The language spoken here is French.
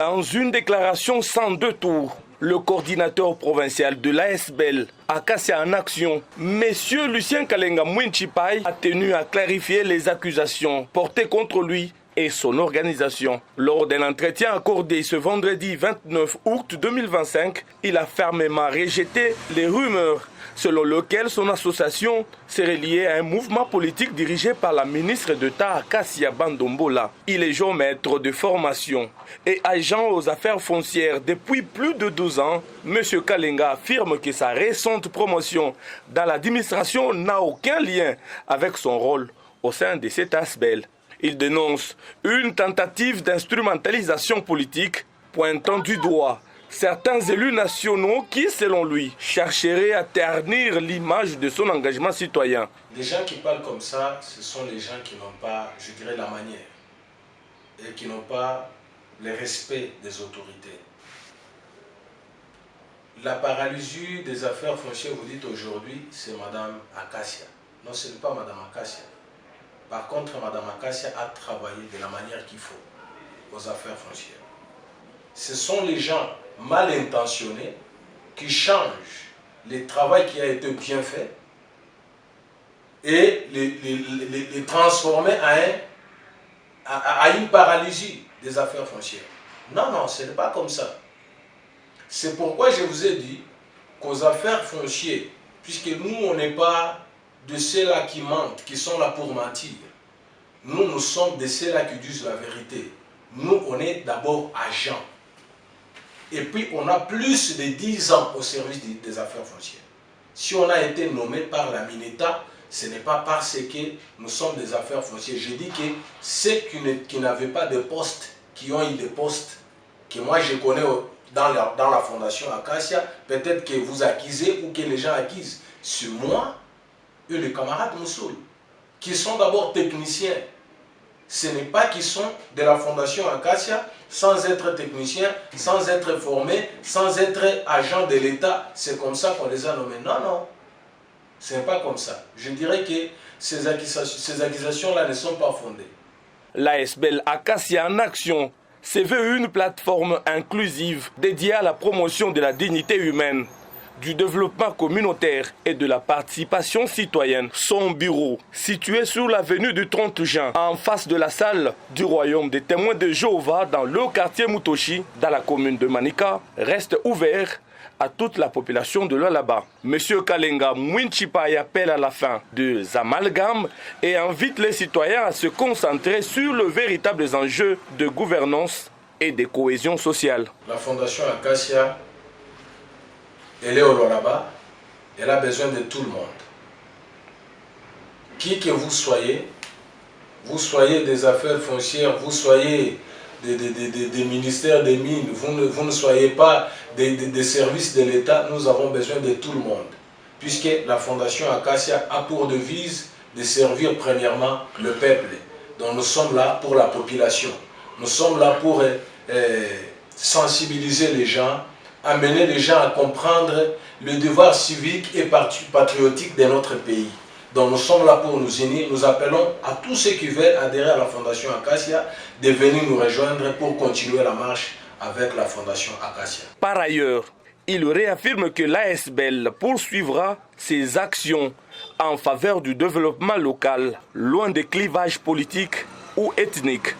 Dans une déclaration sans deux tours, le coordinateur provincial de l'ASBEL, Acacia en Action, M. Lucien Kalenga Mwinchipai, a tenu à clarifier les accusations portées contre lui et son organisation. Lors d'un entretien accordé ce vendredi 29 août 2025, il a fermement rejeté les rumeurs selon lesquelles son association serait liée à un mouvement politique dirigé par la ministre d'État Acacia Bandombola. Il est géomètre de formation et agent aux affaires foncières depuis plus de 12 ans. M. Kalenga affirme que sa récente promotion dans l'administration n'a aucun lien avec son rôle au sein de cet ASBEL. Il dénonce une tentative d'instrumentalisation politique, pointant du doigt certains élus nationaux qui, selon lui, chercheraient à ternir l'image de son engagement citoyen. Les gens qui parlent comme ça, ce sont les gens qui n'ont pas, je dirais, la manière et qui n'ont pas le respect des autorités. La paralysie des affaires foncières, vous dites aujourd'hui, c'est Mme Acacia. Non, ce n'est pas Mme Acacia. Par contre, Mme Acacia a travaillé de la manière qu'il faut aux affaires foncières. Ce sont les gens mal intentionnés qui changent le travail qui a été bien fait et les transformer à une paralysie des affaires foncières. Non, non, ce n'est pas comme ça. C'est pourquoi je vous ai dit qu'aux affaires foncières, puisque nous, on n'est pas de ceux-là qui mentent, qui sont là pour mentir. Nous sommes de ceux-là qui disent la vérité. Nous, on est d'abord agents. Et puis, on a plus de 10 ans au service des affaires foncières. Si on a été nommé par la Mineta, ce n'est pas parce que nous sommes des affaires foncières. Je dis que ceux qui n'avaient pas de postes, qui ont eu des postes, que moi je connais dans la fondation Acacia, peut-être que vous accusez ou que les gens accusent. C'est moi et le camarade Moussoul, qui sont d'abord techniciens. Ce n'est pas qu'ils sont de la fondation Acacia sans être techniciens, sans être formés, sans être agents de l'État. C'est comme ça qu'on les a nommés. Non, non, ce n'est pas comme ça. Je dirais que ces accusations-là ne sont pas fondées. L'ASBEL Acacia en Action se veut une plateforme inclusive dédiée à la promotion de la dignité humaine, du développement communautaire et de la participation citoyenne. Son bureau, situé sur l'avenue du 30 juin, en face de la salle du Royaume des témoins de Jéhovah dans le quartier Mutoshi, dans la commune de Manika, reste ouvert à toute la population de Lualaba. Monsieur Kalenga Mwinchipai appelle à la fin des amalgames et invite les citoyens à se concentrer sur le véritable enjeu de gouvernance et de cohésion sociale. La fondation Acacia, elle est au Lualaba, elle a besoin de tout le monde. Qui que vous soyez des affaires foncières, vous soyez des ministères des mines, vous ne soyez pas des services de l'État, nous avons besoin de tout le monde. Puisque la fondation Acacia a pour devise de servir premièrement le peuple. Donc nous sommes là pour la population. Nous sommes là pour sensibiliser les gens, amener les gens à comprendre le devoir civique et patriotique de notre pays. Donc nous sommes là pour nous unir. Nous appelons à tous ceux qui veulent adhérer à la Fondation Acacia de venir nous rejoindre pour continuer la marche avec la Fondation Acacia. Par ailleurs, il réaffirme que l'ASBEL poursuivra ses actions en faveur du développement local, loin des clivages politiques ou ethniques.